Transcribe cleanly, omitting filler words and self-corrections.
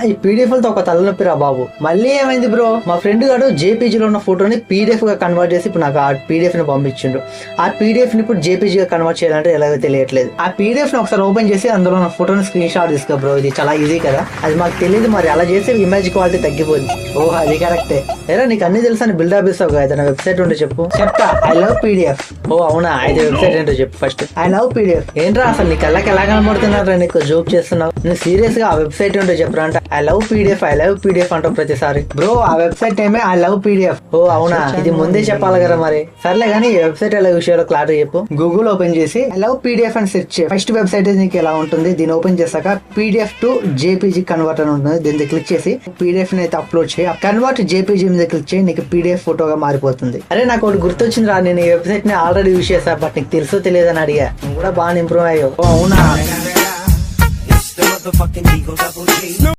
ఈ పీడిఎఫ్ లతో ఒక తలనొప్పిరా బాబు. మళ్ళీ ఏమైంది బ్రో, మా ఫ్రెండ్ గారు జేపీజీ లో ఉన్న ఫోటోని పీడిఎఫ్ గా కన్వర్ట్ చేసి ఇప్పుడు నాకు ఆ పీడిఎఫ్ ని పంపించిండు. ఆ పీడిఎఫ్ ని ఇప్పుడు జేపీజీ గా కన్వర్ట్ చేయాలంటే ఎలాగో తెలియట్లేదు. ఆ పీడిఎఫ్ ని ఒకసారి ఓపెన్ చేసి అందులో ఉన్న ఫోటోని స్క్రీన్ షాట్ తీసుకో బ్రో. ఇది చాలా ఈజీ కదా, అది మాకు తెలియదు. మరి అలా చేస్తే ఇమేజ్ క్వాలిటీ తగ్గిపోయింది. ఓహ్ అది కరెక్టే. ఏరా నీకు అన్ని తెలుసా అని బిల్డప్ ఇస్తావు కదా, ఏదైనా వెబ్సైట్ ఉంటే చెప్పు. చెప్తా. I love PDF. ఓ అవునా, అయితే వెబ్సైట్ ఏంటో చెప్పు ఫస్ట్. I love PDF. ఏంట్రా అసలు నీ కళ్ళకి ఎలా కనబడుతున్నారా, నీకు జోక్ చేస్తున్నావు? నువ్వు సీరియస్ గా ఆ వెబ్సైట్ ఏంటో చెప్పరా అంటే ఐ లవ్ పీడిఎఫ్ అంటావు ప్రతిసారి. బ్రో ఆ వెబ్సైట్ ఏమే ఐ లవ్ పీడిఎఫ్. ఓ అవునా, ఇది ముందే చెప్పాలి కదా మరి. సర్లే కానీ ఈ వెబ్సైట్ ఎలా విషయాలు క్లారిటీ చెప్పు. గూగుల్ ఓపెన్ చేసి ఐ లవ్ పీడిఎఫ్ అని సెర్చ్ చేయి. ఫస్ట్ వెబ్సైట్ నీకు ఎలా ఉంటుంది, దీన్ని ఓపెన్ చేశాక పీడిఎఫ్ టు జేపీజీ కన్వర్ట్ అని ఉంటుంది. దీన్ని క్లిక్ చేసి పీడిఎఫ్ ని అయితే అప్లోడ్ చేయి. కన్వర్ట్ జేపీజీ మీద క్లిక్ చేయి, నీకు పీడిఎఫ్ ఫోటోగా మారిపోతుంది. అరే నాకు ఒకటి గుర్తొచ్చింది రా, నేను ఈ వెబ్సైట్ ని ఆల్రెడీ యూజ్ చేశా, బట్ నీకు తెలుసో తెలియదని అడిగా. నువ్వు కూడా బాగా ఇంప్రూవ్ అయ్యావు. ఓ అవునా.